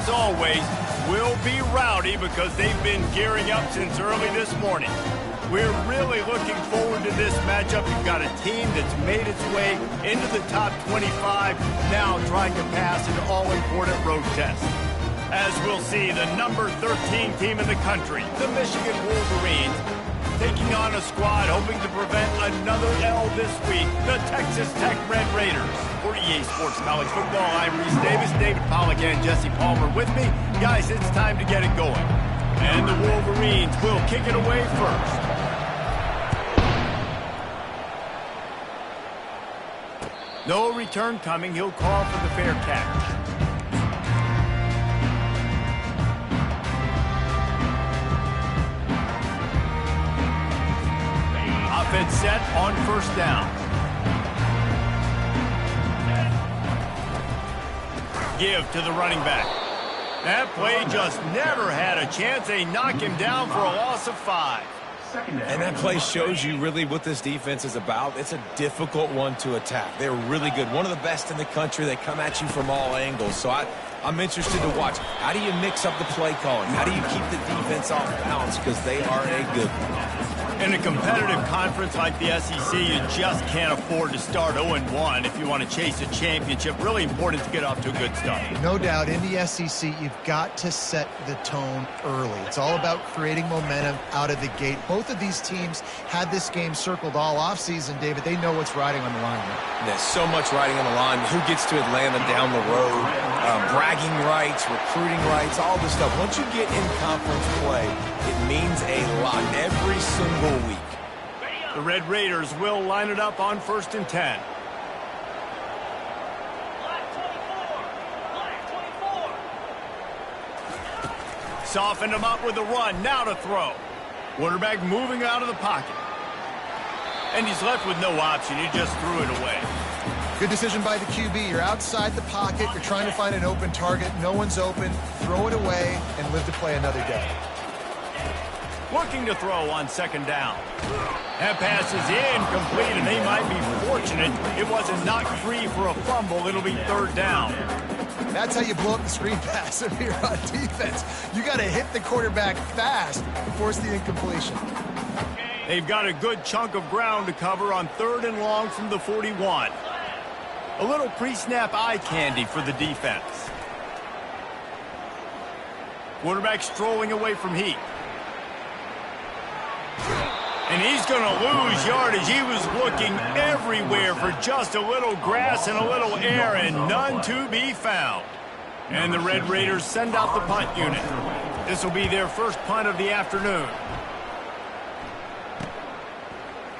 as always, will be rowdy because they've been gearing up since early this morning. We're really looking forward to this matchup. You've got a team that's made its way into the top 25, now trying to pass an all-important road test. As we'll see, the number 13 team in the country, the Michigan Wolverines, taking on a squad hoping to prevent another L this week, the Texas Tech Red Raiders. For EA Sports College Football, I'm Reese Davis, David Pollack, and Jesse Palmer with me. Guys, it's time to get it going. And the Wolverines will kick it away first. No return coming. He'll call for the fair catch. Offense set on first down. Give to the running back. That play just never had a chance. They knock him down for a loss of 5. And that play shows you really what this defense is about. It's a difficult one to attack. They're really good. One of the best in the country. They come at you from all angles. So I'm interested to watch. How do you mix up the play calling? How do you keep the defense off balance? Because they are a good one. In a competitive conference like the SEC, you just can't afford to start 0-1 if you want to chase a championship. Really important to get off to a good start. No doubt, in the SEC, you've got to set the tone early. It's all about creating momentum out of the gate. Both of these teams had this game circled all offseason, David. They know what's riding on the line here. There's so much riding on the line. Who gets to Atlanta down the road? Bragging rights, recruiting rights, all this stuff. Once you get in conference play, it means a lot every single week. The Red Raiders will line it up on 1st and 10. Softened him up with a run. Now to throw. Quarterback moving out of the pocket. And he's left with no option. He just threw it away. Good decision by the QB. You're outside the pocket. You're trying to find an open target. No one's open. Throw it away and live to play another day. Looking to throw on 2nd down. That pass is incomplete, and they might be fortunate it wasn't knocked free for a fumble. It'll be 3rd down. That's how you blow up the screen pass if you're on defense. You got to hit the quarterback fast to force the incompletion. They've got a good chunk of ground to cover on 3rd and long from the 41. A little pre-snap eye candy for the defense. Quarterback strolling away from Heat. And he's going to lose yardage. He was looking everywhere for just a little grass and a little air, and none to be found. And the Red Raiders send out the punt unit. This will be their first punt of the afternoon.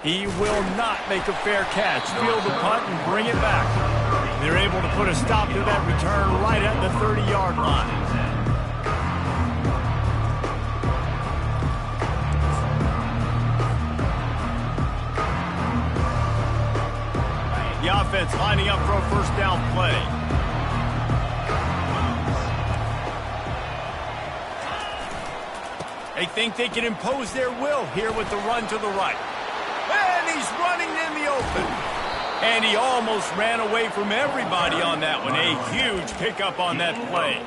He will not make a fair catch. Field the punt and bring it back. They're able to put a stop to that return right at the 30-yard line. The offense lining up for a 1st down play. They think they can impose their will here with the run to the right. And he's running in the open. And he almost ran away from everybody on that one. A huge pickup on that play.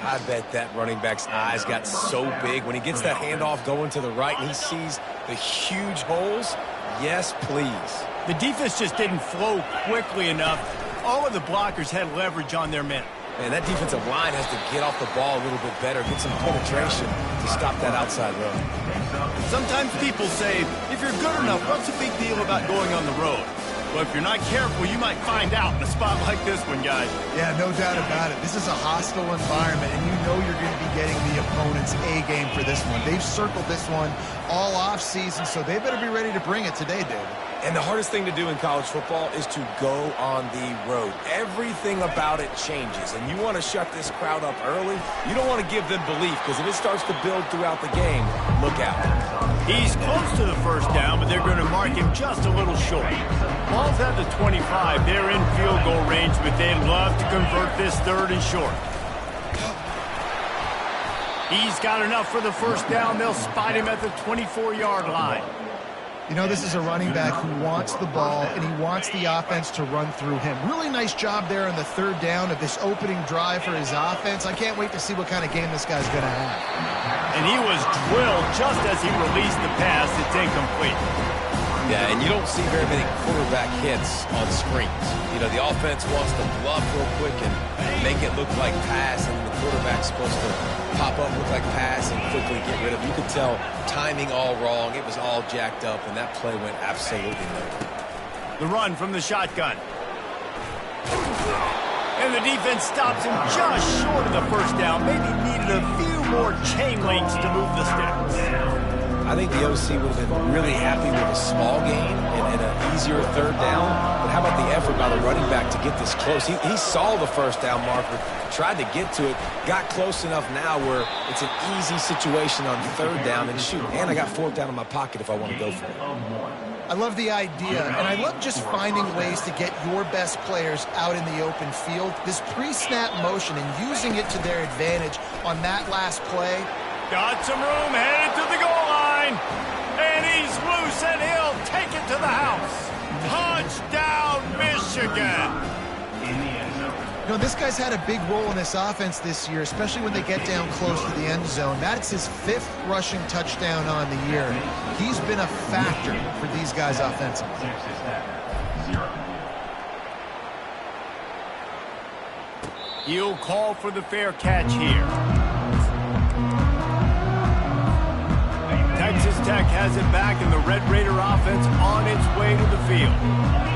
I bet that running back's eyes got so big when he gets that handoff going to the right and he sees the huge holes. Yes, please. The defense just didn't flow quickly enough. All of the blockers had leverage on their men. Man, that defensive line has to get off the ball a little bit better, get some penetration to stop that outside run. Sometimes people say, if you're good enough, what's the big deal about going on the road? Well, if you're not careful, you might find out in a spot like this one, guys. Yeah, no doubt about it. This is a hostile environment, and you know you're going to be getting the opponent's A game for this one. They've circled this one all offseason, so they better be ready to bring it today, David. And the hardest thing to do in college football is to go on the road. Everything about it changes, and you want to shut this crowd up early. You don't want to give them belief, because if it starts to build throughout the game, look out. He's close to the 1st down, but they're going to mark him just a little short. Ball's at the 25. They're in field goal range, but they'd love to convert this 3rd and short. He's got enough for the 1st down. They'll spot him at the 24-yard line. You know, this is a running back who wants the ball, and he wants the offense to run through him. Really nice job there on the third down of this opening drive for his offense. I can't wait to see what kind of game this guy's going to have. And he was drilled just as he released the pass. It's incomplete. Yeah, and you don't see very many quarterback hits on screens. You know, the offense wants to bluff real quick and make it look like pass, and the quarterback's supposed to pop up, look like pass, and quickly get rid of it. You could tell timing all wrong. It was all jacked up, and that play went absolutely nowhere. The run from the shotgun. And the defense stops him just short of the first down. Maybe needed a few more chain links to move the sticks. I think the OC would have been really happy with a small gain and an easier third down. But how about the effort by the running back to get this close? He saw the first down marker, tried to get to it, got close enough now where it's an easy situation on third down. And shoot, and I got fourth down in my pocket if I want to go for it. I love the idea, and I love just finding ways to get your best players out in the open field. This pre-snap motion and using it to their advantage on that last play. Got some room, headed to the goal line. And he's loose, and he'll take it to the house. Touchdown, Michigan. You know, this guy's had a big role in this offense this year, especially when they get down close to the end zone. That's his 5th rushing touchdown on the year. He's been a factor for these guys offensively. He'll call for the fair catch here. Texas Tech has it back, and the Red Raider offense on its way to the field.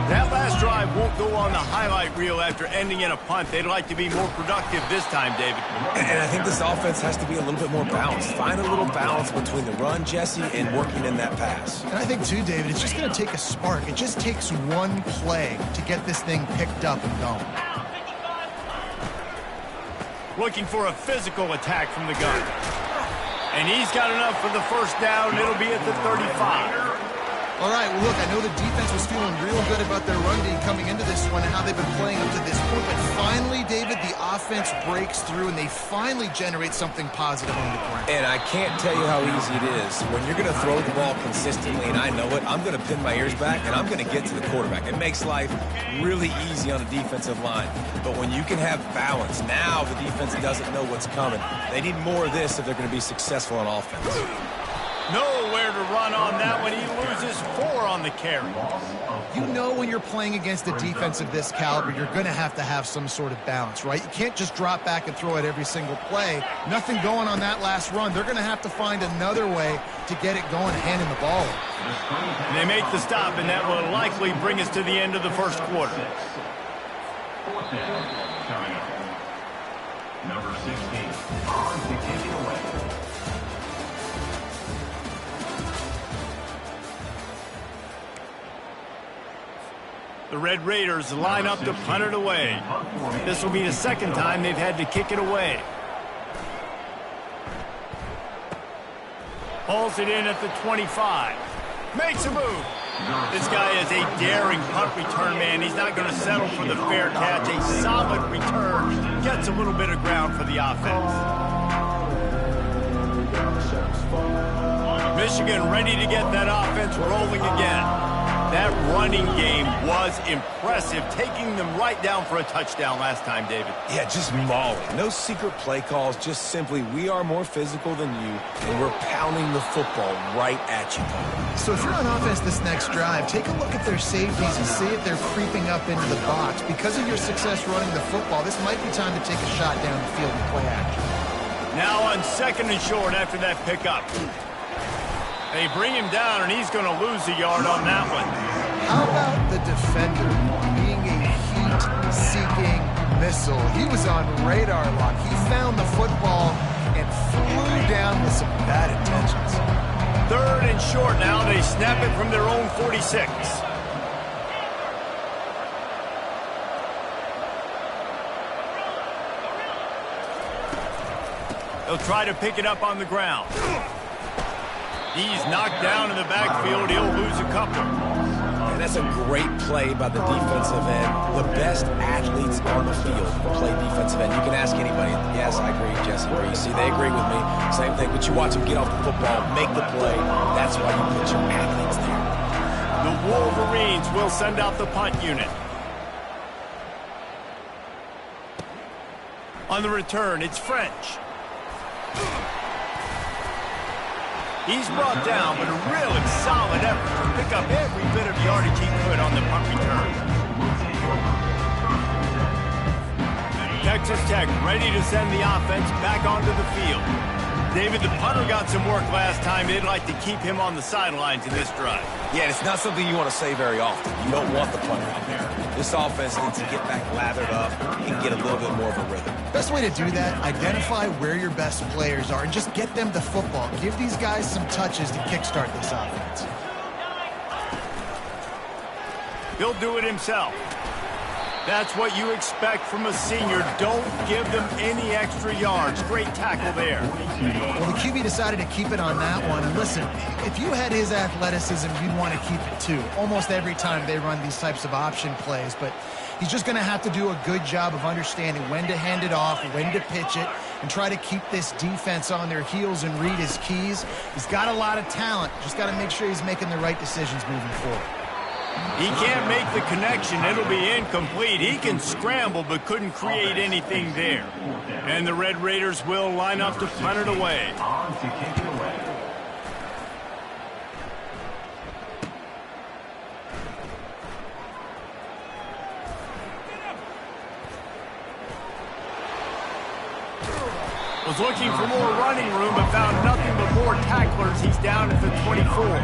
That last drive won't go on the highlight reel after ending in a punt. They'd like to be more productive this time, David. And I think this offense has to be a little bit more balanced. Find a little balance between the run, Jesse, and working in that pass. And I think, too, David, it's just going to take a spark. It just takes one play to get this thing picked up and going. Looking for a physical attack from the gun. And he's got enough for the first down. It'll be at the 35. All right, well, look, I know the defense was feeling real good about their run D coming into this one and how they've been playing up to this point. But finally, David, the offense breaks through, and they finally generate something positive on the ground. And I can't tell you how easy it is. When you're going to throw the ball consistently, and I know it, I'm going to pin my ears back, and I'm going to get to the quarterback. It makes life really easy on the defensive line. But when you can have balance, now the defense doesn't know what's coming. They need more of this if they're going to be successful on offense. Nowhere to run on that one. He loses 4 on the carry. You know when you're playing against a defense of this caliber, you're going to have some sort of balance, right? You can't just drop back and throw it every single play. Nothing going on that last run. They're going to have to find another way to get it going, handing the ball. And they make the stop, and that will likely bring us to the end of the first quarter. Number 16, on to take it away. The Red Raiders line up to punt it away. This will be the second time they've had to kick it away. Hauls it in at the 25. Makes a move. This guy is a daring punt return man. He's not going to settle for the fair catch. A solid return. Gets a little bit of ground for the offense. Michigan ready to get that offense rolling again. That running game was impressive, taking them right down for a touchdown last time, David. Yeah, just mauling. No secret play calls, just simply we are more physical than you, and we're pounding the football right at you. So if you're on offense this next drive, take a look at their safeties and see if they're creeping up into the box. Because of your success running the football, this might be time to take a shot down the field and play action. Now on 2nd and short after that pickup. They bring him down, and he's going to lose a yard on that one. How about the defender being a heat-seeking missile? He was on radar lock. He found the football and flew down with some bad intentions. 3rd and short now. They snap it from their own 46. They'll try to pick it up on the ground. He's knocked down in the backfield. He'll lose a couple. And that's a great play by the defensive end. The best athletes on the field play defensive end. You can ask anybody. Yes, I agree, Jesse. See, they agree with me. Same thing, but you watch them get off the football, make the play. That's why you put your athletes there. The Wolverines will send out the punt unit. On the return, it's French. He's brought down, but a really solid effort to pick up every bit of yardage he could on the punt return. Texas Tech ready to send the offense back onto the field. David, the punter got some work last time. They'd like to keep him on the sidelines in this drive. Yeah, it's not something you want to say very often. You don't want the punter out there. This offense needs to get back lathered up and get a little bit more of a rhythm. Best way to do that, identify where your best players are and just get them the football. Give these guys some touches to kickstart this offense. He'll do it himself. That's what you expect from a senior. Don't give them any extra yards. Great tackle there. Well, the QB decided to keep it on that one. And listen, if you had his athleticism, you'd want to keep it too. Almost every time they run these types of option plays. But he's just going to have to do a good job of understanding when to hand it off, when to pitch it, and try to keep this defense on their heels and read his keys. He's got a lot of talent. Just got to make sure he's making the right decisions moving forward. He can't make the connection. It'll be incomplete. He can scramble but couldn't create anything there. And the Red Raiders will line up to punt it away. On to kick it away. Was looking for more running room but found nothing but more tacklers. He's down at the 24.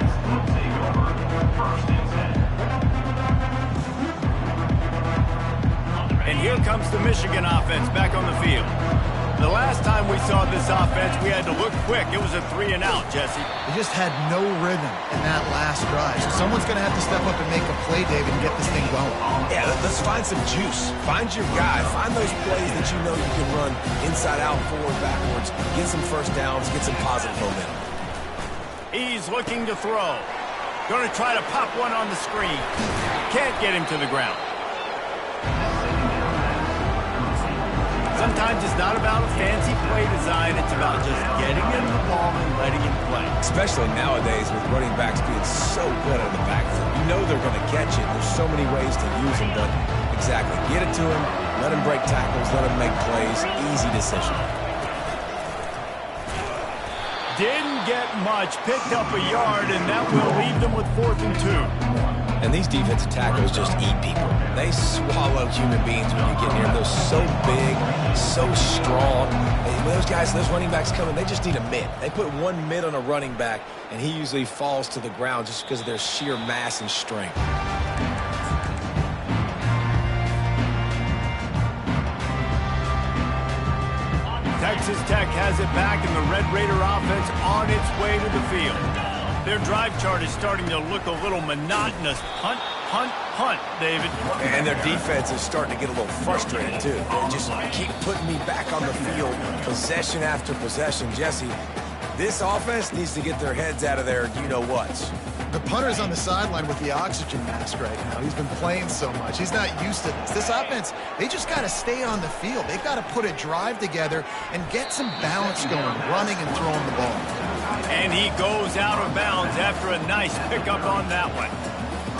And here comes the Michigan offense back on the field. The last time we saw this offense, we had to look quick. It was a 3-and-out, Jesse. They just had no rhythm in that last drive. So someone's going to have to step up and make a play, David, and get this thing going. Yeah, let's find some juice. Find your guy. Find those plays that you know you can run inside out, forward, backwards. Get some first downs. Get some positive momentum. He's looking to throw. Going to try to pop one on the screen. Can't get him to the ground. Sometimes it's not about a fancy play design. It's about just getting him the ball and letting him play. Especially nowadays with running backs being so good at the backfield. You know they're going to catch it. There's so many ways to use them, but exactly. Get it to him. Let him break tackles. Let him make plays. Easy decision. Didn't get much. Picked up a yard, and that will leave them with 4th and 2. And these defensive tackles just eat people. They swallow human beings when you get near them. They're so big, so strong. And when those guys, those running backs come in, they just need a mid. They put one mid on a running back, and he usually falls to the ground just because of their sheer mass and strength. Texas Tech has it back, and the Red Raider offense on its way to the field. Their drive chart is starting to look a little monotonous. Punt, punt, punt, David. And their defense is starting to get a little frustrated, too. They just keep putting me back on the field, possession after possession. Jesse, this offense needs to get their heads out of their you-know-whats. The punter's on the sideline with the oxygen mask right now. He's been playing so much. He's not used to this. This offense, they just got to stay on the field. They've got to put a drive together and get some balance going, running and throwing the ball. And he goes out of bounds after a nice pickup on that one.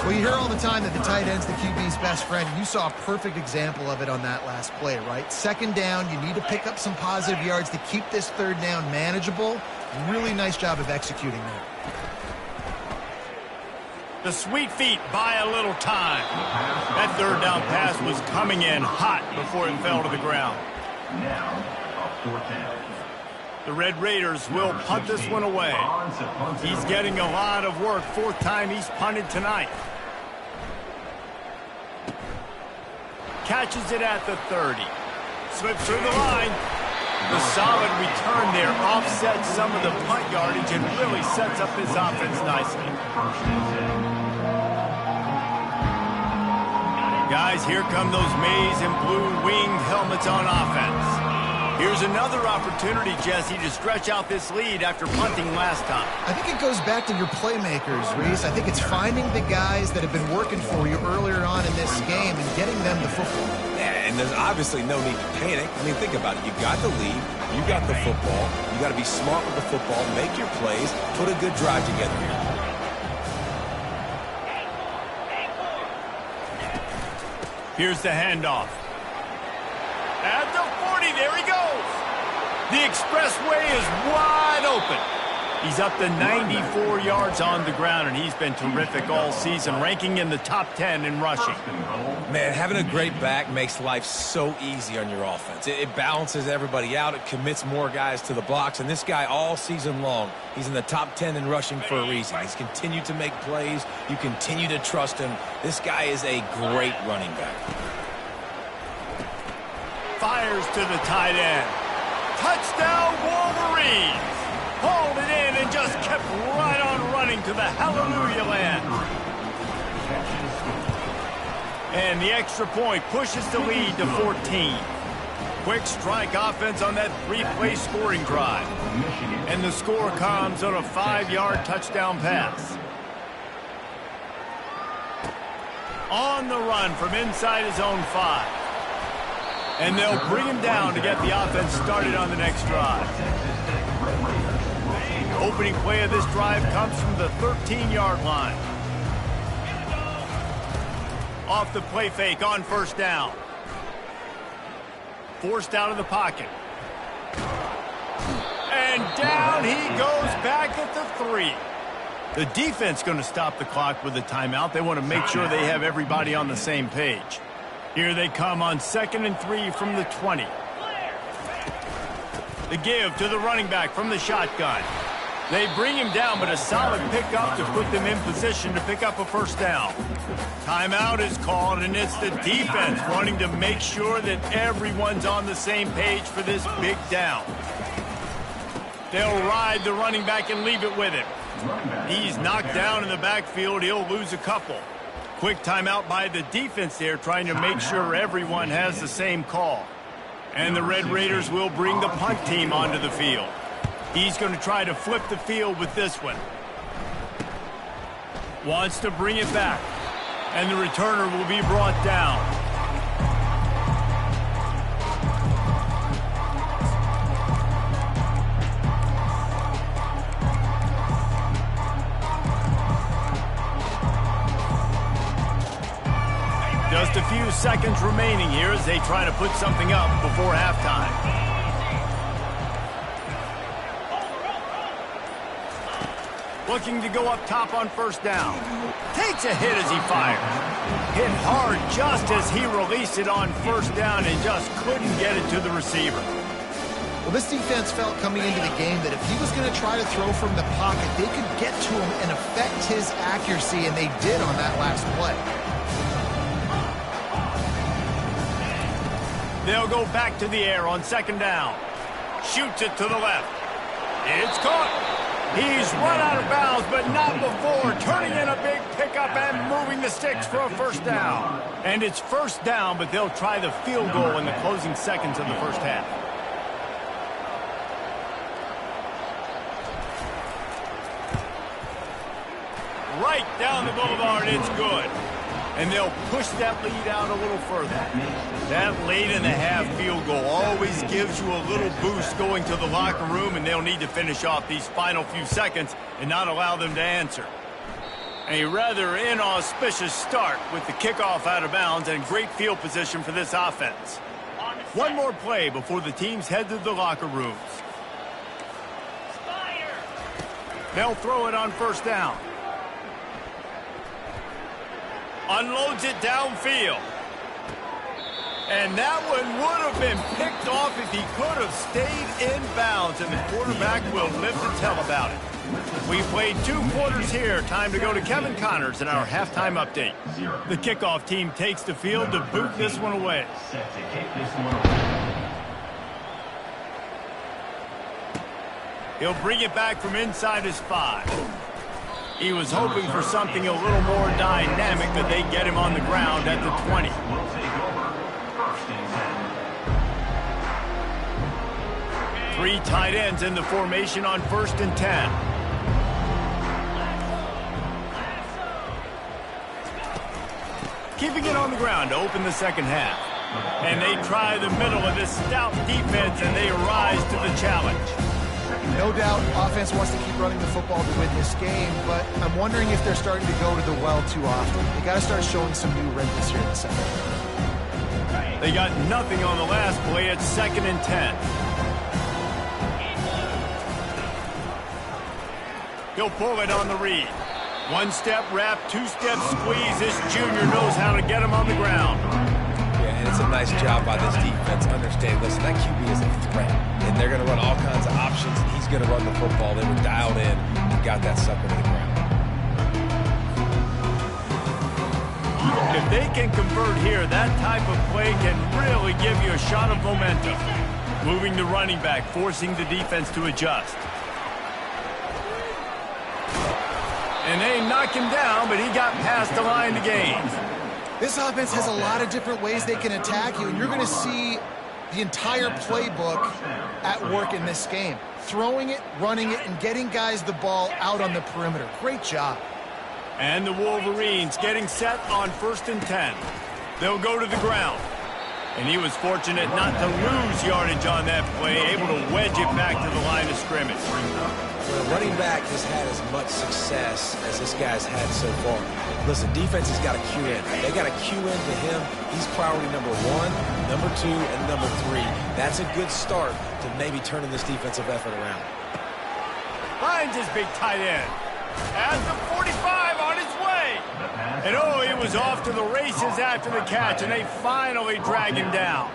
Well, you hear all the time that the tight end's the QB's best friend. You saw a perfect example of it on that last play, right? 2nd down, you need to pick up some positive yards to keep this 3rd down manageable. Really nice job of executing that. The sweet feet buy a little time. That 3rd down pass was coming in hot before it fell to the ground. Now, a 4th down. The Red Raiders will punt this one away. He's getting a lot of work. 4th time he's punted tonight. Catches it at the 30. Slips through the line. The solid return there offsets some of the punt yardage and really sets up his offense nicely. Guys, here come those maize and blue winged helmets on offense. Here's another opportunity, Jesse, to stretch out this lead after punting last time. I think it goes back to your playmakers, Reese. I think it's finding the guys that have been working for you earlier on in this game and getting them the football. Yeah, and there's obviously no need to panic. I mean, think about it. You got the lead. You got the football. You got to be smart with the football. Make your plays. Put a good drive together here. Here's the handoff. At the 40, there he goes. The expressway is wide open. He's up to 94 yards on the ground, and he's been terrific all season, ranking in the top 10 in rushing. Man, having a great back makes life so easy on your offense. It balances everybody out. It commits more guys to the box. And this guy all season long, he's in the top 10 in rushing for a reason. He's continued to make plays. You continue to trust him. This guy is a great running back. Fires to the tight end. Touchdown, Wolverines! Hauled it in and just kept right on running to the hallelujah land. And the extra point pushes the lead to 14. Quick strike offense on that 3-play scoring drive. And the score comes on a 5-yard touchdown pass. On the run from inside his own 5. And they'll bring him down to get the offense started on the next drive. Opening play of this drive comes from the 13-yard line. Off the play fake on first down. Forced out of the pocket. And down he goes back at the 3. The defense going to stop the clock with a timeout. They want to make sure they have everybody on the same page. Here they come on 2nd and 3 from the 20. The give to the running back from the shotgun. They bring him down, but a solid pickup to put them in position to pick up a first down. Timeout is called, and it's the defense wanting to make sure that everyone's on the same page for this big down. They'll ride the running back and leave it with him. He's knocked down in the backfield. He'll lose a couple. Quick timeout by the defense there, trying to make sure everyone has the same call. And the Red Raiders will bring the punt team onto the field. He's going to try to flip the field with this one. Wants to bring it back. And the returner will be brought down. Just a few seconds remaining here as they try to put something up before halftime. Looking to go up top on first down. Takes a hit as he fires. Hit hard just as he released it on first down and just couldn't get it to the receiver. Well, this defense felt coming into the game that if he was going to try to throw from the pocket, they could get to him and affect his accuracy, and they did on that last play. They'll go back to the air on second down. Shoots it to the left. It's caught. He's run out of bounds, but not before turning in a big pickup and moving the sticks for a first down. And it's first down, but they'll try the field goal in the closing seconds of the first half. Right down the boulevard, it's good. And they'll push that lead out a little further. That late-in-the-half field goal always gives you a little boost going to the locker room, and they'll need to finish off these final few seconds and not allow them to answer. A rather inauspicious start with the kickoff out of bounds and great field position for this offense. One more play before the teams head to the locker rooms. They'll throw it on first down. Unloads it downfield. And that one would have been picked off if he could have stayed in bounds, and the quarterback will live to tell about it. We played 2 quarters here. Time to go to Kevin Connors in our halftime update. The kickoff team takes the field to boot this one away. He'll bring it back from inside his 5. He was hoping for something a little more dynamic, that they get him on the ground at the 20. Three tight ends in the formation on 1st and 10. Keeping it on the ground to open the second half. And they try the middle of this stout defense, and they rise to the challenge. No doubt offense wants to keep running the football to win this game, but I'm wondering if they're starting to go to the well too often. They got to start showing some new wrinkles here in the second. They got nothing on the last play. It's 2nd and 10. He'll pull it on the read. One-step wrap, two-step squeeze. This junior knows how to get him on the ground. Yeah, and it's a nice job by this defense. Understand, listen, that QB is a threat, and they're going to run all kinds of options, and he's going to run the football. They were dialed in and got that sucker to the ground. If they can convert here, that type of play can really give you a shot of momentum. Moving the running back, forcing the defense to adjust. And they knock him down, but he got past the line to gain. This offense has a lot of different ways they can attack you, and you're going to see the entire playbook at work in this game. Throwing it, running it, and getting guys the ball out on the perimeter. Great job. And the Wolverines getting set on 1st and 10. They'll go to the ground. And he was fortunate not to lose yardage on that play, able to wedge it back to the line of scrimmage. When a running back has had as much success as this guy's had so far, listen, defense has got to cue in. They got to cue into him. He's priority number 1, number 2, and number 3. That's a good start to maybe turning this defensive effort around. Finds his big tight end. At the 45 on his way. And oh, he was off to the races after the catch, and they finally drag him down.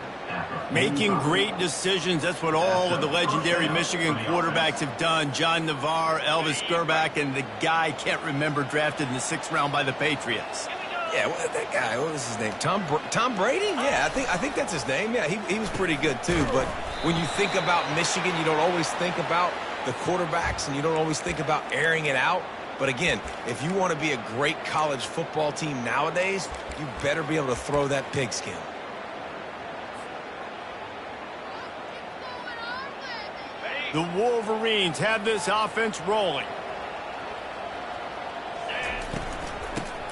Making great decisions, that's what all of the legendary Michigan quarterbacks have done. John Navarre, Elvis Grbac, and the guy I can't remember drafted in the 6th round by the Patriots. Yeah, that guy, what was his name? Tom Brady? Yeah, I think that's his name. Yeah, he was pretty good too. But when you think about Michigan, you don't always think about the quarterbacks, and you don't always think about airing it out. But again, if you want to be a great college football team nowadays, you better be able to throw that pigskin. The Wolverines have this offense rolling.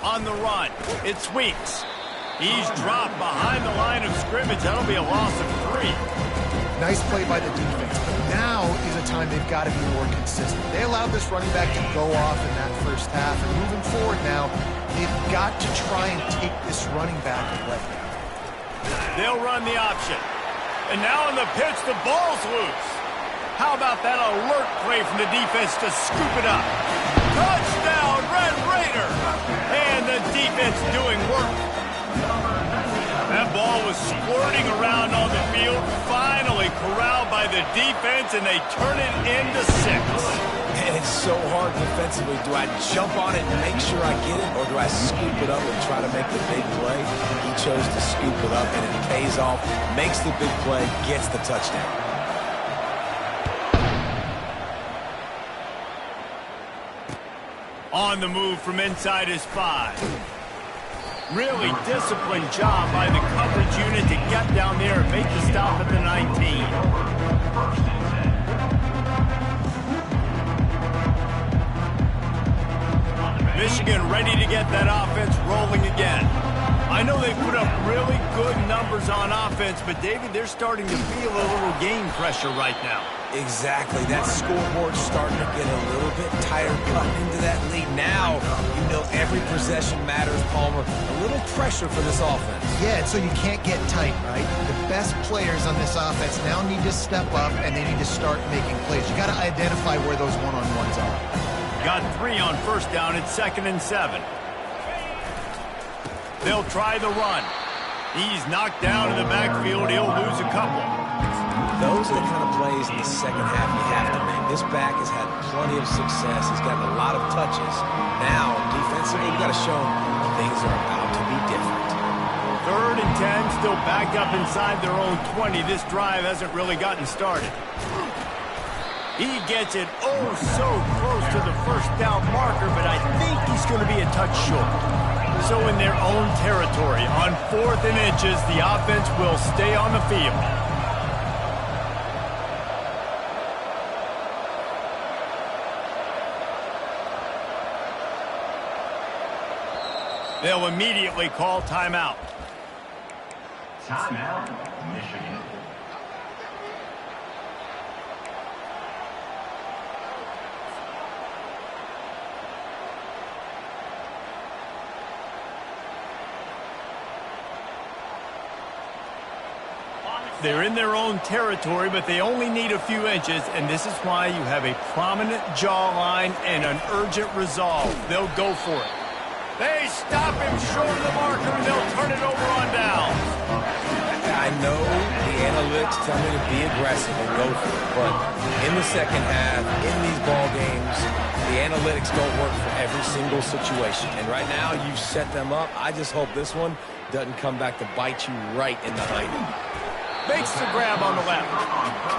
On the run, it's Weeks. He's dropped behind the line of scrimmage. That'll be a loss of 3. Nice play by the defense, but now is a time they've got to be more consistent. They allowed this running back to go off in that first half, and moving forward now, they've got to try and take this running back away. They'll run the option. And now on the pitch, the ball's loose. How about that alert play from the defense to scoop it up? Touchdown, Red Raider! And the defense doing work. That ball was squirting around on the field, finally corralled by the defense, and they turn it into 6. And it's so hard defensively. Do I jump on it and make sure I get it, or do I scoop it up and try to make the big play? He chose to scoop it up, and it pays off, makes the big play, gets the touchdown. On the move from inside his 5. Really disciplined job by the coverage unit to get down there and make the stop at the 19. Michigan ready to get that offense rolling again. I know they put up really good numbers on offense, but David, they're starting to feel a little game pressure right now. Exactly. That scoreboard's starting to get a little bit tighter, cutting into that lead. Now, you know every possession matters, Palmer. A little pressure for this offense. Yeah, so you can't get tight, right? The best players on this offense now need to step up, and they need to start making plays. You got to identify where those one-on-ones are. Got 3 on 1st down. It's 2nd and 7. They'll try the run. He's knocked down in the backfield. He'll lose a couple. Those are the kind of plays in the second half you have to make. This back has had plenty of success. He's gotten a lot of touches. Now, defensively, you've got to show him things are about to be different. 3rd and 10, still backed up inside their own 20. This drive hasn't really gotten started. He gets it oh so close to the 1st down marker, but I think he's going to be a touch short. So in their own territory, on 4th and inches, the offense will stay on the field. They'll immediately call timeout. Timeout, Michigan. They're in their own territory, but they only need a few inches, and this is why you have a prominent jawline and an urgent resolve. They'll go for it. They stop him short of the marker, and they'll turn it over on down. I know the analytics tell me to be aggressive and go for it, but in the second half, in these ball games, the analytics don't work for every single situation. And right now, you've set them up. I just hope this one doesn't come back to bite you right in the hind end. Makes the grab on the left.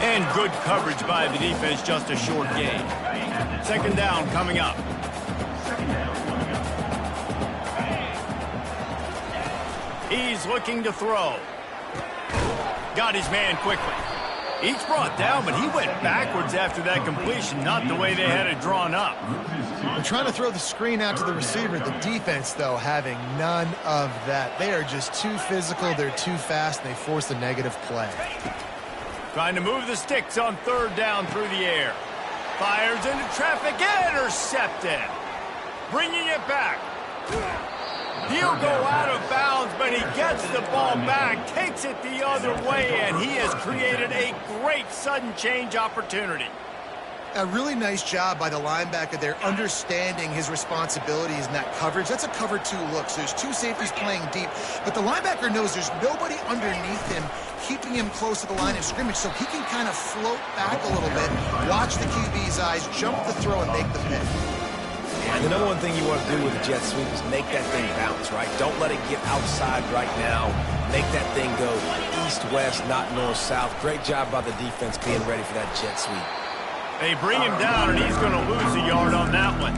And good coverage by the defense, just a short gain. Second down coming up. He's looking to throw. Got his man quickly. Each brought down, but he went backwards after that completion, not the way they had it drawn up. They're trying to throw the screen out to the receiver. The defense, though, having none of that. They are just too physical. They're too fast. And they force a negative play. Trying to move the sticks on third down through the air. Fires into traffic. Intercepted. Bringing it back. He'll go out of bounds, but he gets the ball back, takes it the other way, and he has created a great sudden change opportunity. A really nice job by the linebacker there, understanding his responsibilities in that coverage. That's a cover two look, so there's two safeties playing deep, but the linebacker knows there's nobody underneath him keeping him close to the line of scrimmage, so he can kind of float back a little bit, watch the QB's eyes, jump the throw, and make the pick. And the number one thing you want to do with a jet sweep is make that thing bounce, right? Don't let it get outside right now. Make that thing go east-west, not north-south. Great job by the defense being ready for that jet sweep. They bring him down, and he's going to lose a yard on that one.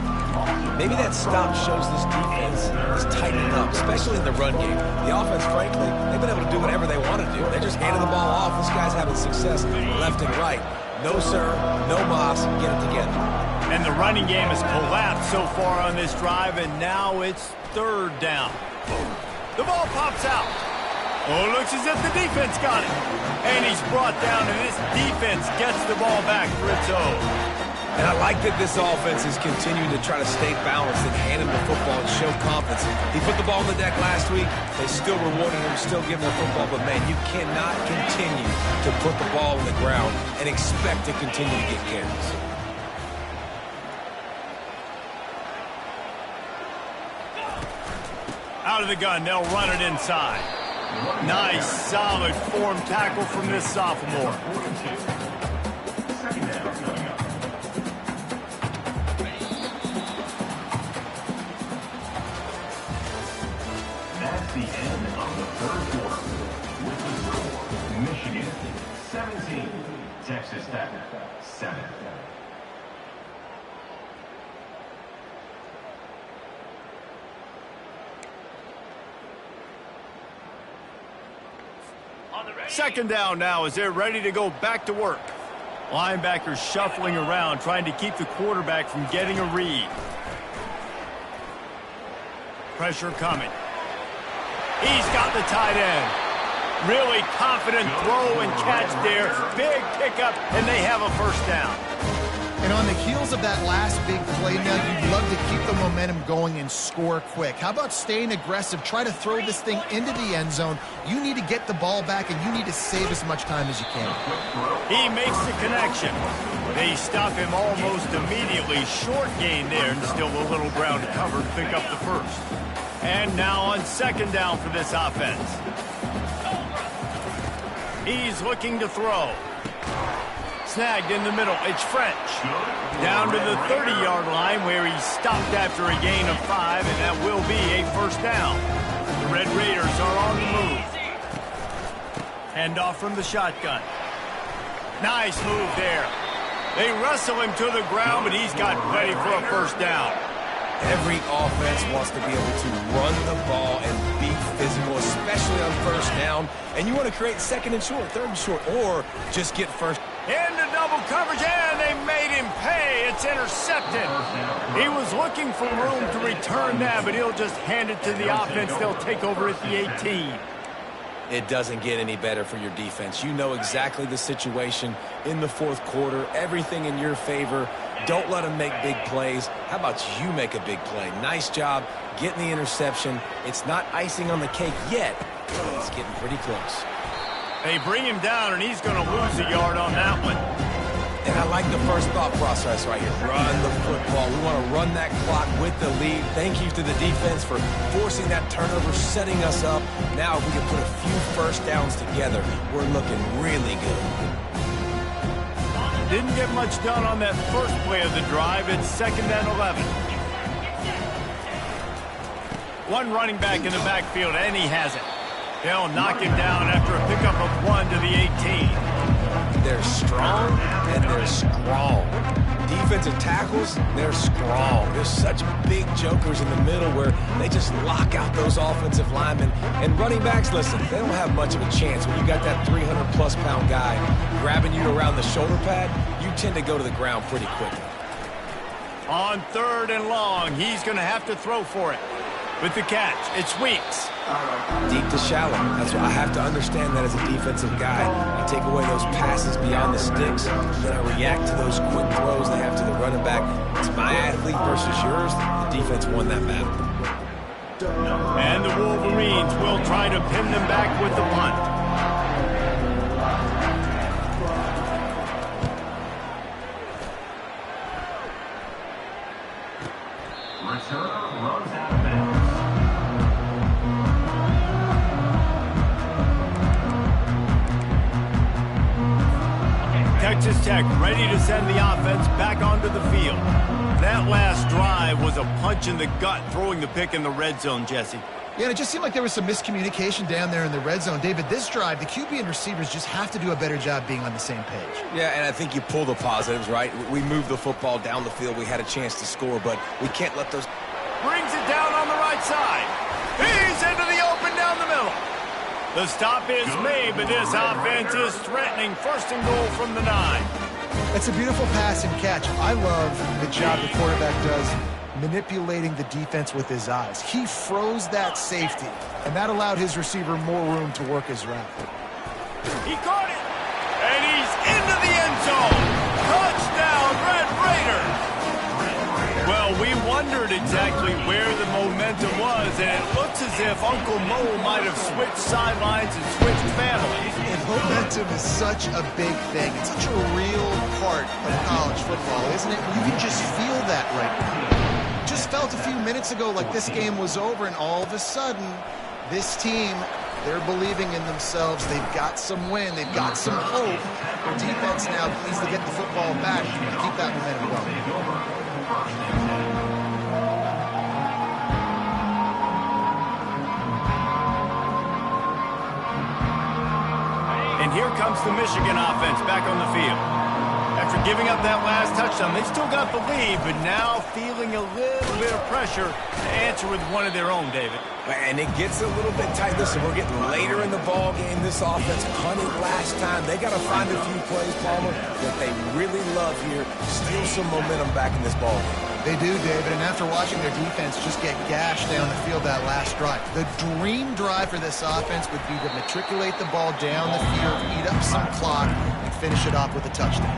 Maybe that stop shows this defense is tightening up, especially in the run game. The offense, frankly, they've been able to do whatever they want to do. They're just handing the ball off. This guy's having success left and right. No, sir, no mas, get it together. And the running game has collapsed so far on this drive, and now it's third down. The ball pops out. Oh, it looks as if the defense got it. And he's brought down, and this defense gets the ball back for its own. And I like that this offense is continuing to try to stay balanced and hand him the football and show confidence. He put the ball on the deck last week. They still rewarded him, still giving him the football. But, man, you cannot continue to put the ball on the ground and expect to continue to get carries. Out of the gun, they'll run it inside. Nice, solid form tackle from this sophomore. That's the end of the third quarter. With the score, Michigan 17, Texas Tech 7. Second down now as they're ready to go back to work. Linebackers shuffling around, trying to keep the quarterback from getting a read. Pressure coming. He's got the tight end. Really confident throw and catch there. Big pickup, and they have a first down. And on the heels of that last big play now, you'd love to keep the momentum going and score quick. How about staying aggressive? Try to throw this thing into the end zone. You need to get the ball back, and you need to save as much time as you can. He makes the connection. They stop him almost immediately. Short gain there, and still a little ground to cover to pick up the first. And now on second down for this offense. He's looking to throw. Snagged in the middle. It's French. Down to the 30-yard line where he stopped after a gain of 5, and that will be a first down. The Red Raiders are on the move. Handoff from the shotgun. Nice move there. They wrestle him to the ground, but he's got ready for a first down. Every offense wants to be able to run the ball and be physical, especially on first down. And you want to create second and short, third and short, or just get first. Into double coverage, and they made him pay. It's intercepted. He was looking for room to return that, but he'll just hand it to the offense. They'll take over at the 18. It doesn't get any better for your defense. You know exactly the situation in the fourth quarter, everything in your favor. Don't let them make big plays. How about you make a big play? Nice job getting the interception. It's not icing on the cake yet, but it's getting pretty close. They bring him down, and he's going to lose a yard on that one. And I like the first thought process right here. Run the football. We want to run that clock with the lead. Thank you to the defense for forcing that turnover, setting us up. Now if we can put a few first downs together, we're looking really good. Didn't get much done on that first play of the drive. It's 2nd and 11. One running back in the backfield, and he has it. They'll knock him down after a pickup of 1 to the 18. They're strong, and they're strong. Defensive tackles, they're strong. There's such big jokers in the middle where they just lock out those offensive linemen. And running backs, listen, they don't have much of a chance. When you got that 300-plus pound guy grabbing you around the shoulder pad, you tend to go to the ground pretty quickly. On 3rd and long, he's going to have to throw for it. With the catch, it's Weeks. Deep to shallow. That's why I have to understand that as a defensive guy. I take away those passes beyond the sticks, then I react to those quick throws they have to the running back. It's my athlete versus yours. The defense won that battle. And the Wolverines will try to pin them back with the punt. Return runs out of bounds. Texas Tech ready to send the offense back onto the field. That last drive was a punch in the gut, throwing the pick in the red zone, Jesse. Yeah, and it just seemed like there was some miscommunication down there in the red zone. David, this drive, the QB and receivers just have to do a better job being on the same page. Yeah, and I think you pull the positives, right? We moved the football down the field. We had a chance to score, but we can't let those... Brings it down on the right side. He's into the open down the middle. The stop is made, but this offense is threatening. 1st and goal from the 9. It's a beautiful pass and catch. I love the job the quarterback does manipulating the defense with his eyes. He froze that safety, and that allowed his receiver more room to work his route. He caught it, and he's into the end zone. Touchdown, Red Raiders. Well, we wondered exactly where the momentum was, and it looks as if Uncle Mo might have switched sidelines and switched families. And momentum is such a big thing. It's such a real part of college football, isn't it? You can just feel that right now. Just felt a few minutes ago like this game was over, and all of a sudden, this team, they're believing in themselves. They've got some win. They've got some hope. Their defense now needs to get the football back and keep that momentum going. And here comes the Michigan offense back on the field. After giving up that last touchdown, they still got the lead, but now feeling a little bit of pressure to answer with one of their own, David. And it gets a little bit tight. Listen, we're getting later in the ball game. This offense punted last time. They got to find a few plays, Palmer, that they really love here. Steal some momentum back in this ball game. They do, David, and after watching their defense just get gashed down the field that last drive, the dream drive for this offense would be to matriculate the ball down the field, eat up some clock, and finish it off with a touchdown.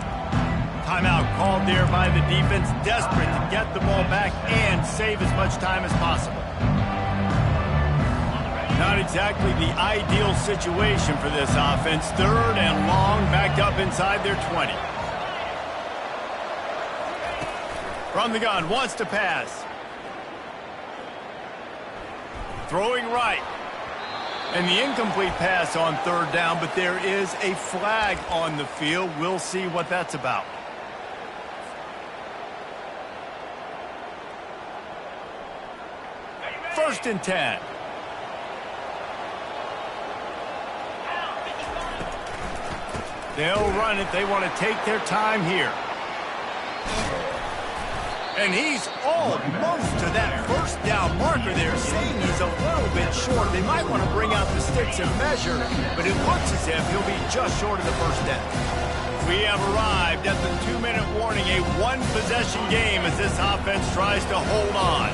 Timeout called there by the defense, desperate to get the ball back and save as much time as possible. Not exactly the ideal situation for this offense. 3rd and long, backed up inside their 20. From the gun, wants to pass. Throwing right. And the incomplete pass on 3rd down, but there is a flag on the field. We'll see what that's about. First and 10. They'll run it. They want to take their time here. And he's almost to that 1st down marker there, saying he's a little bit short. They might want to bring out the sticks and measure, but it looks as if he'll be just short of the 1st down. We have arrived at the 2-minute warning, a one-possession game as this offense tries to hold on.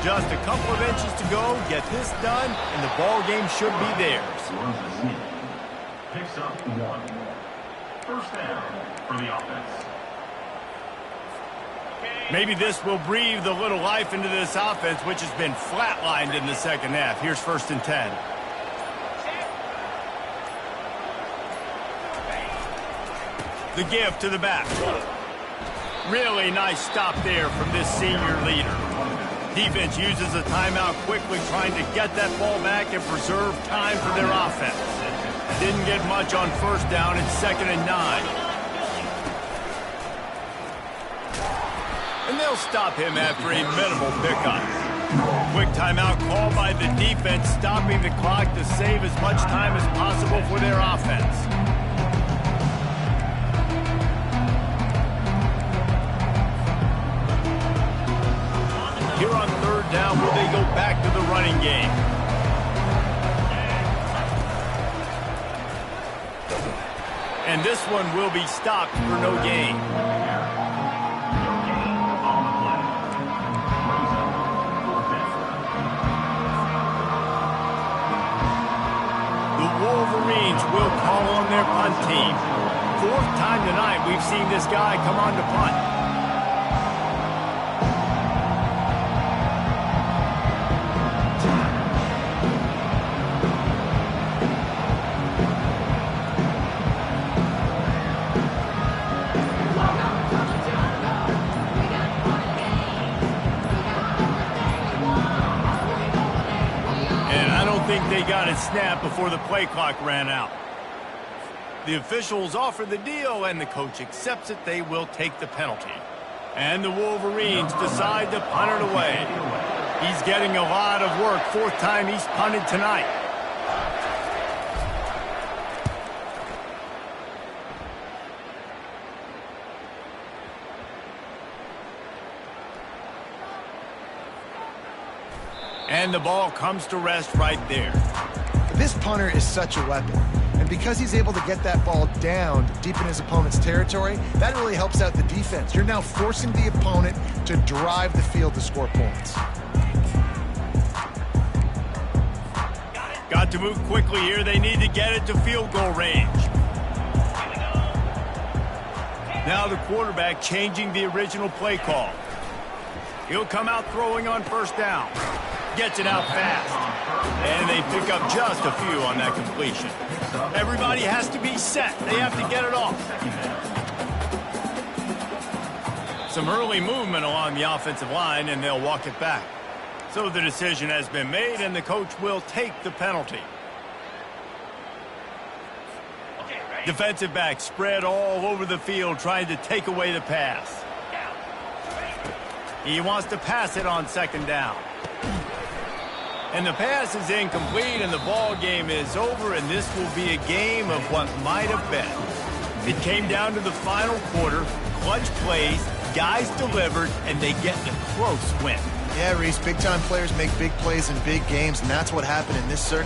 Just a couple of inches to go, get this done, and the ball game should be theirs. Picks up 1. 1st down for the offense. Maybe this will breathe a little life into this offense, which has been flatlined in the 2nd half. Here's 1st and 10. The give to the back. Really nice stop there from this senior leader. Defense uses a timeout quickly, trying to get that ball back and preserve time for their offense. Didn't get much on first down. It's 2nd and 9. And they'll stop him after a minimal pickup. Quick timeout call by the defense, stopping the clock to save as much time as possible for their offense. Here on 3rd down, will they go back to the running game? And this one will be stopped for no gain. Wolverines will call on their punt team. 4th time tonight we've seen this guy come on to punt. They got it snapped before the play clock ran out. The officials offer the deal, and the coach accepts it. They will take the penalty. And the Wolverines decide to punt it away. He's getting a lot of work. 4th time he's punted tonight. And the ball comes to rest right there. This punter is such a weapon. And because he's able to get that ball down deep in his opponent's territory, that really helps out the defense. You're now forcing the opponent to drive the field to score points. Got to move quickly here. They need to get it to field goal range. Now the quarterback changing the original play call. He'll come out throwing on 1st down. Gets it out fast. And they pick up just a few on that completion. Everybody has to be set. They have to get it off. Some early movement along the offensive line, and they'll walk it back. So the decision has been made, and the coach will take the penalty. Defensive back spread all over the field, trying to take away the pass. He wants to pass it on 2nd down. And the pass is incomplete, and the ball game is over, and this will be a game of what might have been. It came down to the final quarter, clutch plays, guys delivered, and they get the close win. Yeah, Reese, big-time players make big plays in big games, and that's what happened in this circumstance.